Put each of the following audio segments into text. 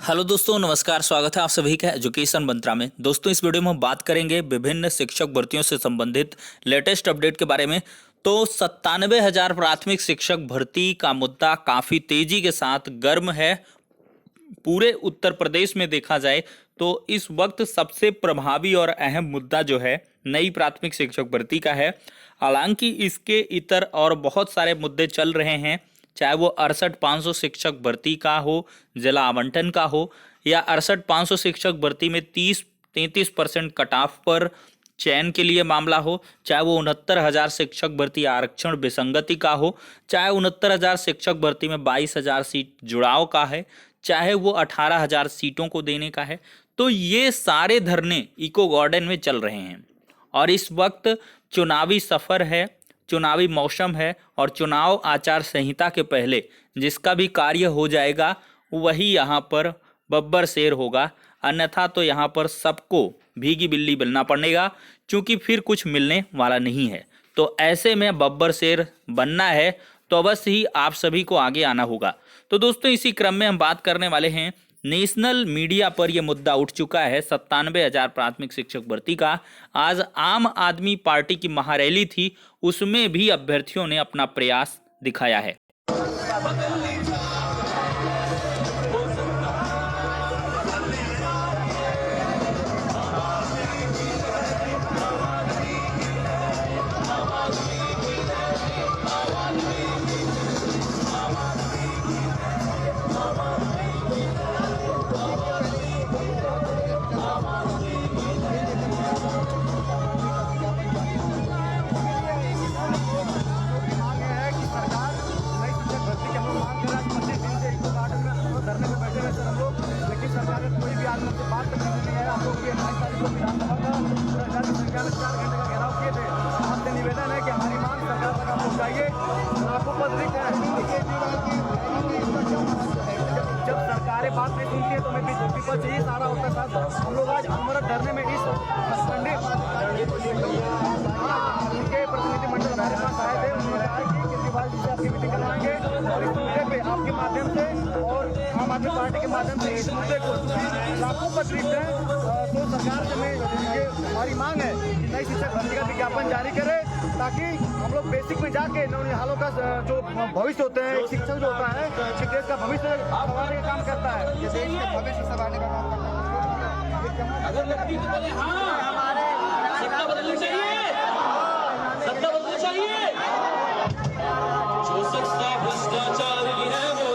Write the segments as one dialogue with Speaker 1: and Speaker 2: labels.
Speaker 1: Hello दोस्तों, नमस्कार। स्वागत है आप सभी का एजुकेशन मंत्रा में। दोस्तों, इस वीडियो में हम बात करेंगे विभिन्न शिक्षक भर्तियों से संबंधित लेटेस्ट अपडेट के बारे में। तो 97,000 प्राथमिक शिक्षक भर्ती का मुद्दा काफ़ी तेजी के साथ गर्म है। पूरे उत्तर प्रदेश में देखा जाए तो इस वक्त सबसे प्रभावी और अहम मुद्दा जो है नई प्राथमिक शिक्षक भर्ती का है। हालांकि इसके इतर और बहुत सारे मुद्दे चल रहे हैं, चाहे वो 68,500 शिक्षक भर्ती का हो, जिला आवंटन का हो, या 68,500 शिक्षक भर्ती में 30-33% कट ऑफ पर चयन के लिए मामला हो, चाहे वो 69,000 शिक्षक भर्ती आरक्षण विसंगति का हो, चाहे 69,000 शिक्षक भर्ती में 22,000 सीट जुड़ाव का है, चाहे वो 18,000 सीटों को देने का है। तो ये सारे धरने इको गार्डन में चल रहे हैं और इस वक्त चुनावी सफर है, चुनावी मौसम है और चुनाव आचार संहिता के पहले जिसका भी कार्य हो जाएगा वही यहाँ पर बब्बर शेर होगा, अन्यथा तो यहाँ पर सबको भीगी बिल्ली बनना पड़ेगा, क्योंकि फिर कुछ मिलने वाला नहीं है। तो ऐसे में बब्बर शेर बनना है तो अवश्य ही आप सभी को आगे आना होगा। तो दोस्तों, इसी क्रम में हम बात करने वाले हैं, नेशनल मीडिया पर यह मुद्दा उठ चुका है 97,000 प्राथमिक शिक्षक भर्ती का। आज आम आदमी पार्टी की महारैली थी, उसमें भी अभ्यर्थियों ने अपना प्रयास दिखाया है।
Speaker 2: निवेदन है कि हमारी मांग सरकार तक आप पहुंचाइए। आपको पद लिख है, जब सरकारें बात नहीं सुनती है तो हमें विपक्ष यही सारा होता है। साथ हम लोग आज अमृत धरने में इस उनके प्रतिनिधिमंडल हमारे पास आए थे। उन्होंने कहा कि केजरीवाल जी से आपकी मीटिंग करवाएंगे और इस मुद्दे पे आपके माध्यम से और आम आदमी पार्टी के माध्यम से इस मुद्दे को लाखों पत्र लिख दें। तो सरकार से मैं ये हमारी मांग है कि नई शिक्षक भर्ती का विज्ञापन जारी करे, ताकि हम लोग बेसिक में जाके नौनिहालों का जो भविष्य होते हैं, शिक्षक जो होता है कि देश का भविष्य संवारने का काम करता है, ये देश के भविष्य संवारने का काम करता है। अगर व्यक्ति बोले हमारे सत्ता बदलनी चाहिए, सत्ता बदलनी चाहिए, जो सत्ता भ्रष्टाचारी है वो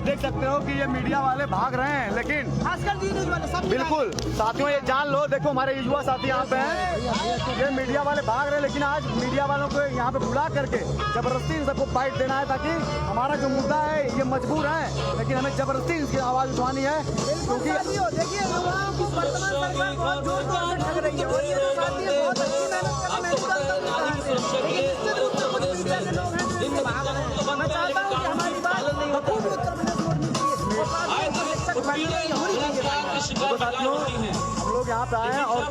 Speaker 2: देख सकते हो कि ये मीडिया वाले भाग रहे हैं, लेकिन बिल्कुल साथियों ये जान लो, देखो हमारे युवा साथी यहाँ पे हैं, ये मीडिया वाले भाग रहे हैं, लेकिन आज मीडिया वालों को यहाँ पे बुला करके जबरदस्ती इन सबको फाइट देना है, ताकि हमारा जो मुद्दा है ये मजबूर है, लेकिन हमें जबरदस्ती इसकी आवाज उठवानी है। क्योंकि देखिए साथियों हम लोग यहाँ पे आए हैं और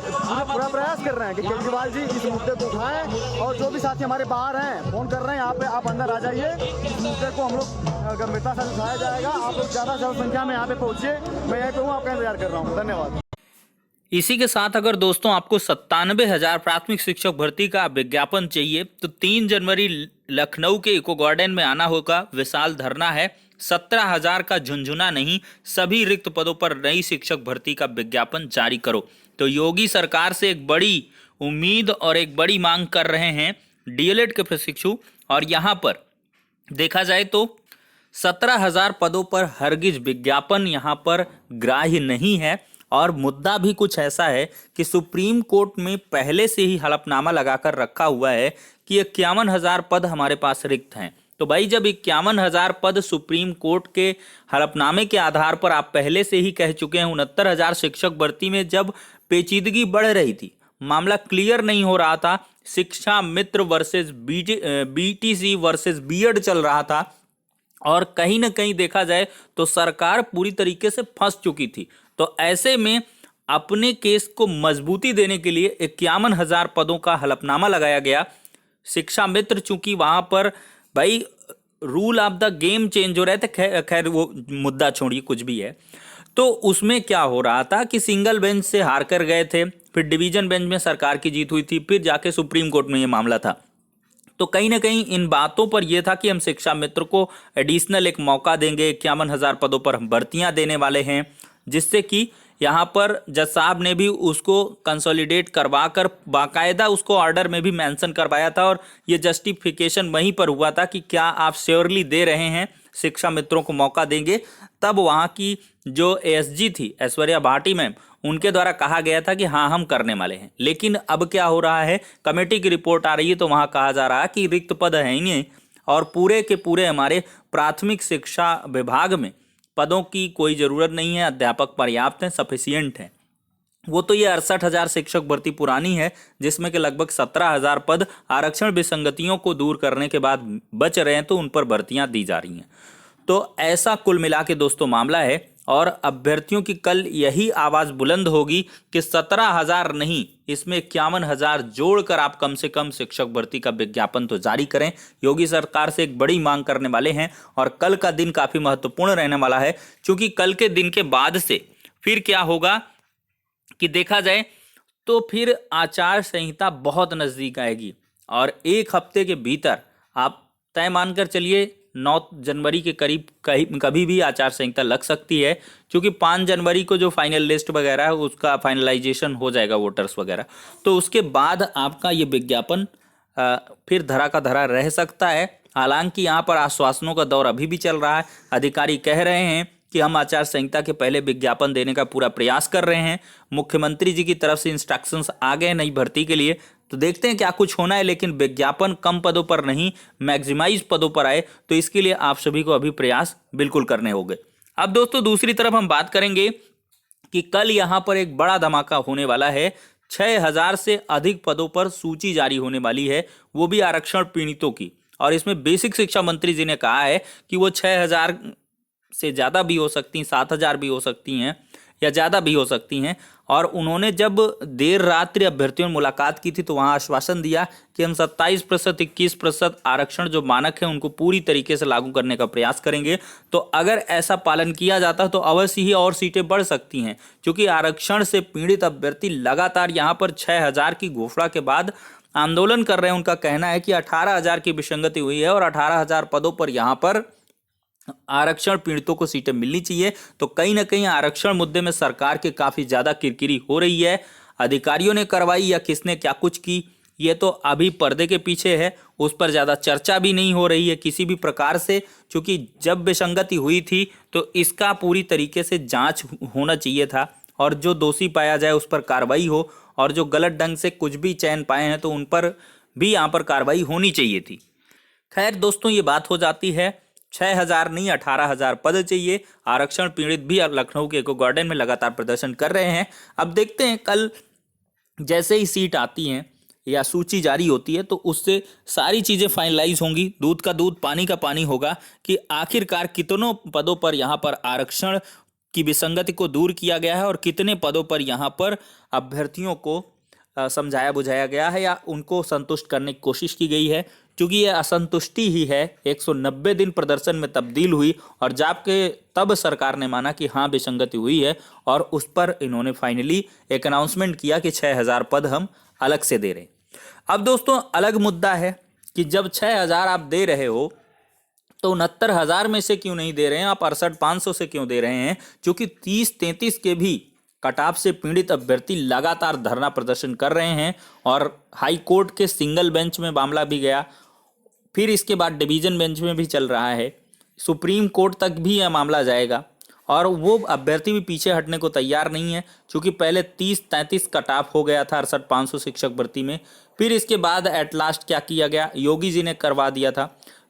Speaker 2: पूरा प्रयास कर रहे हैं कि केजरीवाल जी इस मुद्दे को उठाएं, और जो भी साथी हमारे बाहर हैं फोन कर रहे हैं यहाँ पे, आप अंदर आ जाइए। इस मुद्दे को हम लोग गंभीरता से उठाया जाएगा। आप लोग ज़्यादा से ज़्यादा संख्या में यहाँ पे पहुँचिए। मैं यही कहूँ, आपका इंतजार कर रहा हूँ। धन्यवाद।
Speaker 1: इसी के साथ अगर दोस्तों आपको 97,000 प्राथमिक शिक्षक भर्ती का विज्ञापन चाहिए तो 3 जनवरी लखनऊ के इको गार्डन में आना होगा। विशाल धरना है, 17,000 का झुंझुना नहीं, सभी रिक्त पदों पर नई शिक्षक भर्ती का विज्ञापन जारी करो। तो योगी सरकार से एक बड़ी उम्मीद और एक बड़ी मांग कर रहे हैं डीएलएड के प्रशिक्षु, और यहाँ पर देखा जाए तो 17,000 पदों पर हरगिज विज्ञापन यहाँ पर ग्राह्य नहीं है। और मुद्दा भी कुछ ऐसा है कि सुप्रीम कोर्ट में पहले से ही हलफनामा लगाकर रखा हुआ है कि 51,000 पद हमारे पास रिक्त हैं। तो भाई जब 51,000 पद सुप्रीम कोर्ट के हलफनामे के आधार पर आप पहले से ही कह चुके हैं, 69,000 शिक्षक भर्ती में जब पेचीदगी बढ़ रही थी, मामला क्लियर नहीं हो रहा था, शिक्षा मित्र वर्सेस बीटीसी वर्सेस बीएड चल रहा था और कहीं ना कहीं देखा जाए तो सरकार पूरी तरीके से फंस चुकी थी। तो ऐसे में अपने केस को मजबूती देने के लिए 51,000 पदों का हलफनामा लगाया गया। शिक्षा मित्र चूंकि वहां पर भाई rule of the game change हो रहे थे, खैर वो मुद्दा छोड़िए, कुछ भी है। तो उसमें क्या हो रहा था कि सिंगल बेंच से हार कर गए थे, फिर डिवीजन बेंच में सरकार की जीत हुई थी, फिर जाके सुप्रीम कोर्ट में ये मामला था। तो कहीं ना कहीं इन बातों पर यह था कि हम शिक्षा मित्र को एडिशनल एक मौका देंगे, 51,000 पदों पर हम भर्तियां देने वाले हैं, जिससे कि यहाँ पर जज साहब ने भी उसको कंसोलिडेट करवा कर बाकायदा उसको ऑर्डर में भी मेंशन करवाया था और ये जस्टिफिकेशन वहीं पर हुआ था कि क्या आप श्योरली दे रहे हैं, शिक्षा मित्रों को मौका देंगे। तब वहाँ की जो एएसजी थी ऐश्वर्या भाटी मैम, उनके द्वारा कहा गया था कि हाँ हम करने वाले हैं। लेकिन अब क्या हो रहा है, कमेटी की रिपोर्ट आ रही है तो वहाँ कहा जा रहा है कि रिक्त पद है ही नहीं और पूरे के पूरे हमारे प्राथमिक शिक्षा विभाग में पदों की कोई ज़रूरत नहीं है, अध्यापक पर्याप्त हैं, सफिशियंट हैं। वो तो ये 68,000 शिक्षक भर्ती पुरानी है, जिसमें कि लगभग 17,000 पद आरक्षण विसंगतियों को दूर करने के बाद बच रहे हैं, तो उन पर भर्तियां दी जा रही हैं। तो ऐसा कुल मिला के दोस्तों मामला है और अभ्यर्थियों की कल यही आवाज़ बुलंद होगी कि 17,000 नहीं, इसमें 51,000 जोड़कर आप कम से कम शिक्षक भर्ती का विज्ञापन तो जारी करें। योगी सरकार से एक बड़ी मांग करने वाले हैं और कल का दिन काफ़ी महत्वपूर्ण रहने वाला है, क्योंकि कल के दिन के बाद से फिर क्या होगा कि देखा जाए तो फिर आचार संहिता बहुत नज़दीक आएगी और एक हफ्ते के भीतर आप तय मानकर चलिए 9 जनवरी के करीब कभी भी आचार संहिता लग सकती है, क्योंकि 5 जनवरी को जो फाइनल लिस्ट वगैरह है उसका फाइनलाइजेशन हो जाएगा, वोटर्स वगैरह, तो उसके बाद आपका ये विज्ञापन फिर धरा का धरा रह सकता है। हालांकि यहाँ पर आश्वासनों का दौर अभी भी चल रहा है। अधिकारी कह रहे हैं कि हम आचार संहिता के पहले विज्ञापन देने का पूरा प्रयास कर रहे हैं। मुख्यमंत्री जी की तरफ से इंस्ट्रक्शंस आ गए नई भर्ती के लिए, तो देखते हैं क्या कुछ होना है। लेकिन विज्ञापन कम पदों पर नहीं, मैक्सिमाइज पदों पर आए, तो इसके लिए आप सभी को अभी प्रयास बिल्कुल करने होंगे। अब दोस्तों दूसरी तरफ हम बात करेंगे कि कल यहाँ पर एक बड़ा धमाका होने वाला है। 6,000 से अधिक पदों पर सूची जारी होने वाली है, वो भी आरक्षण पीड़ितों की। और इसमें बेसिक शिक्षा मंत्री जी ने कहा है कि वो 6,000 से ज़्यादा भी हो सकती हैं, 7,000 भी हो सकती हैं या ज़्यादा भी हो सकती हैं। और उन्होंने जब देर रात्रि अभ्यर्थियों में मुलाकात की थी तो वहाँ आश्वासन दिया कि हम 27%, 21% आरक्षण जो मानक है उनको पूरी तरीके से लागू करने का प्रयास करेंगे। तो अगर ऐसा पालन किया जाता तो अवश्य ही और सीटें बढ़ सकती हैं, क्योंकि आरक्षण से पीड़ित अभ्यर्थी लगातार यहाँ पर 6,000 की घोषणा के बाद आंदोलन कर रहे हैं। उनका कहना है कि 18,000 की विसंगति हुई है और 18,000 पदों पर यहाँ पर आरक्षण पीड़ितों को सीटें मिलनी चाहिए। तो कहीं ना कहीं आरक्षण मुद्दे में सरकार के काफ़ी ज़्यादा किरकिरी हो रही है। अधिकारियों ने करवाई या किसने क्या कुछ की, ये तो अभी पर्दे के पीछे है, उस पर ज़्यादा चर्चा भी नहीं हो रही है किसी भी प्रकार से, क्योंकि जब विसंगति हुई थी तो इसका पूरी तरीके से जांच होना चाहिए था और जो दोषी पाया जाए उस पर कार्रवाई हो, और जो गलत ढंग से कुछ भी चयन पाए हैं तो उन पर भी यहाँ पर कार्रवाई होनी चाहिए थी। खैर दोस्तों, ये बात हो जाती है। 6,000 नहीं 18,000 पद चाहिए। आरक्षण पीड़ित भी लखनऊ के इको गार्डन में लगातार प्रदर्शन कर रहे हैं। अब देखते हैं कल जैसे ही सीट आती हैं या सूची जारी होती है तो उससे सारी चीज़ें फाइनलाइज होंगी, दूध का दूध पानी का पानी होगा कि आखिरकार कितनों पदों पर यहाँ पर आरक्षण की विसंगति को दूर किया गया है और कितने पदों पर यहाँ पर अभ्यर्थियों को समझाया बुझाया गया है या उनको संतुष्ट करने की कोशिश की गई है। क्योंकि ये असंतुष्टि ही है 190 दिन प्रदर्शन में तब्दील हुई और जबकि तब सरकार ने माना कि हाँ विसंगति हुई है और उस पर इन्होंने फाइनली एक अनाउंसमेंट किया कि 6,000 पद हम अलग से दे रहे हैं। अब दोस्तों अलग मुद्दा है कि जब 6,000 आप दे रहे हो तो 69,000 में से क्यों नहीं दे रहे हैं आप, 68,500 से क्यों दे रहे हैं? क्योंकि 30-33 के भी कटाव से पीड़ित अभ्यर्थी लगातार धरना प्रदर्शन कर रहे हैं और हाई कोर्ट के सिंगल बेंच में मामला भी गया, फिर इसके बाद डिवीजन बेंच में भी चल रहा है, सुप्रीम कोर्ट तक भी यह मामला जाएगा और वो अभ्यर्थी भी पीछे हटने को तैयार नहीं है। क्योंकि पहले 30-33 कटाव हो गया था 68,500 शिक्षक भर्ती में, फिर इसके बाद एट लास्ट क्या किया गया, योगी जी ने करवा दिया था।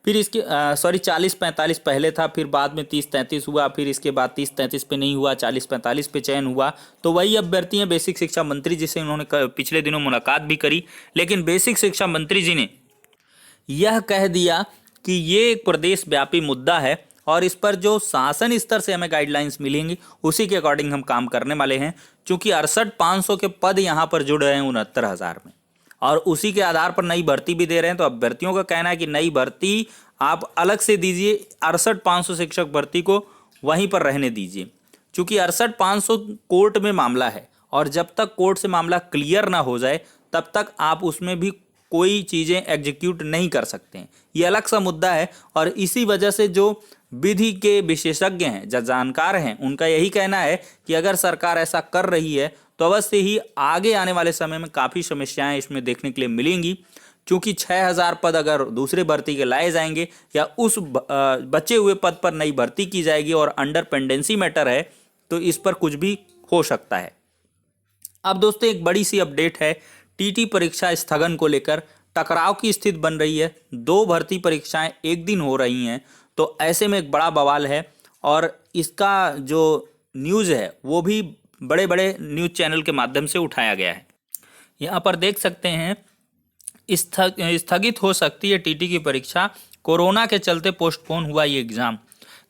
Speaker 1: फिर इसके 40-45 पहले था, फिर बाद में 30-33 हुआ, फिर इसके बाद 30-33 पे नहीं हुआ, 40-45 पे चयन हुआ। तो वही अभ्यर्थी हैं बेसिक शिक्षा मंत्री, जिसे उन्होंने पिछले दिनों मुलाकात भी करी। लेकिन बेसिक शिक्षा मंत्री जी ने यह कह दिया कि ये एक प्रदेश व्यापी मुद्दा है और इस पर जो शासन स्तर से हमें गाइडलाइंस मिलेंगी उसी के अकॉर्डिंग हम काम करने वाले हैं। चूंकि 68,500 के पद यहाँ पर जुड़ रहे हैं 69,000 में, और उसी के आधार पर नई भर्ती भी दे रहे हैं। तो अभ्यर्थियों का कहना है कि नई भर्ती आप अलग से दीजिए, 68,500 शिक्षक भर्ती को वहीं पर रहने दीजिए। चूंकि 68,500 कोर्ट में मामला है और जब तक कोर्ट से मामला क्लियर ना हो जाए तब तक आप उसमें भी कोई चीज़ें एग्जीक्यूट नहीं कर सकते हैं। ये अलग सा मुद्दा है और इसी वजह से जो विधि के विशेषज्ञ हैं, जो जानकार हैं, उनका यही कहना है कि अगर सरकार ऐसा कर रही है तो अवश्य ही आगे आने वाले समय में काफ़ी समस्याएं इसमें देखने के लिए मिलेंगी। क्योंकि 6,000 पद अगर दूसरे भर्ती के लाए जाएंगे या उस बचे हुए पद पर नई भर्ती की जाएगी और अंडर पेंडेंसी मैटर है तो इस पर कुछ भी हो सकता है। अब दोस्तों एक बड़ी सी अपडेट है, टीटी परीक्षा स्थगन को लेकर टकराव की स्थिति बन रही है। 2 भर्ती परीक्षाएं एक दिन हो रही हैं, तो ऐसे में एक बड़ा बवाल है और इसका जो न्यूज़ है वो भी बड़े बड़े न्यूज़ चैनल के माध्यम से उठाया गया है। यहाँ पर देख सकते हैं स्थगित हो सकती है टीटी की परीक्षा, कोरोना के चलते पोस्टपोन हुआ ये एग्ज़ाम।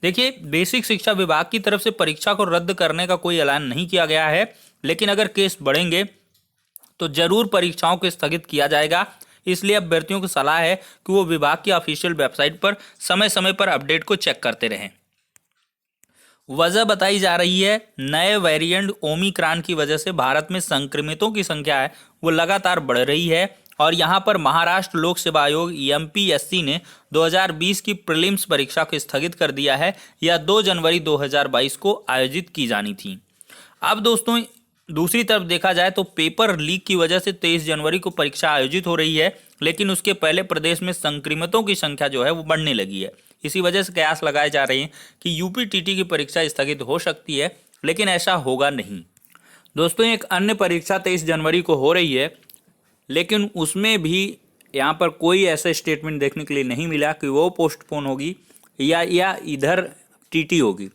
Speaker 1: देखिए बेसिक शिक्षा विभाग की तरफ से परीक्षा को रद्द करने का कोई ऐलान नहीं किया गया है, लेकिन अगर केस बढ़ेंगे तो जरूर परीक्षाओं को स्थगित किया जाएगा। इसलिए अभ्यर्थियों को सलाह है कि वो विभाग की ऑफिशियल वेबसाइट पर समय समय पर अपडेट को चेक करते रहें। वजह बताई जा रही है नए वेरिएंट ओमिक्रॉन की वजह से भारत में संक्रमितों की संख्या है वो लगातार बढ़ रही है और यहाँ पर महाराष्ट्र लोक सेवा आयोग एमपीएससी ने 2020 की प्रीलिम्स परीक्षा को स्थगित कर दिया है। यह 2 जनवरी 2022 को आयोजित की जानी थी। अब दोस्तों दूसरी तरफ देखा जाए तो पेपर लीक की वजह से 23 जनवरी को परीक्षा आयोजित हो रही है, लेकिन उसके पहले प्रदेश में संक्रमितों की संख्या जो है वो बढ़ने लगी है। इसी वजह से कयास लगाए जा रहे हैं कि यूपी टीटी की परीक्षा स्थगित हो सकती है, लेकिन ऐसा होगा नहीं। दोस्तों एक अन्य परीक्षा 23 जनवरी को हो रही है, लेकिन उसमें भी यहाँ पर कोई ऐसा स्टेटमेंट देखने के लिए नहीं मिला कि वो पोस्टपोन होगी या इधर टीटी होगी।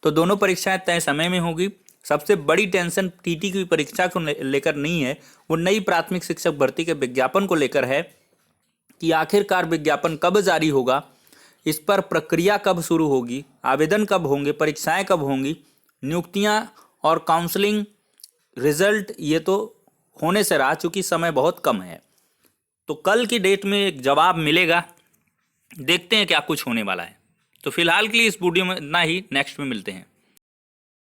Speaker 1: तो दोनों परीक्षाएं तय समय में होगी। सबसे बड़ी टेंशन टीटी की परीक्षा को लेकर नहीं है, वो नई प्राथमिक शिक्षक भर्ती के विज्ञापन को लेकर है कि आखिरकार विज्ञापन कब जारी होगा, इस पर प्रक्रिया कब शुरू होगी, आवेदन कब होंगे, परीक्षाएं कब होंगी, नियुक्तियां और काउंसलिंग रिजल्ट ये तो होने से रहा, चूँकि समय बहुत कम है। तो कल की डेट में एक जवाब मिलेगा, देखते हैं क्या कुछ होने वाला है। तो फिलहाल के लिए इस वीडियो में इतना ही, नेक्स्ट में मिलते हैं।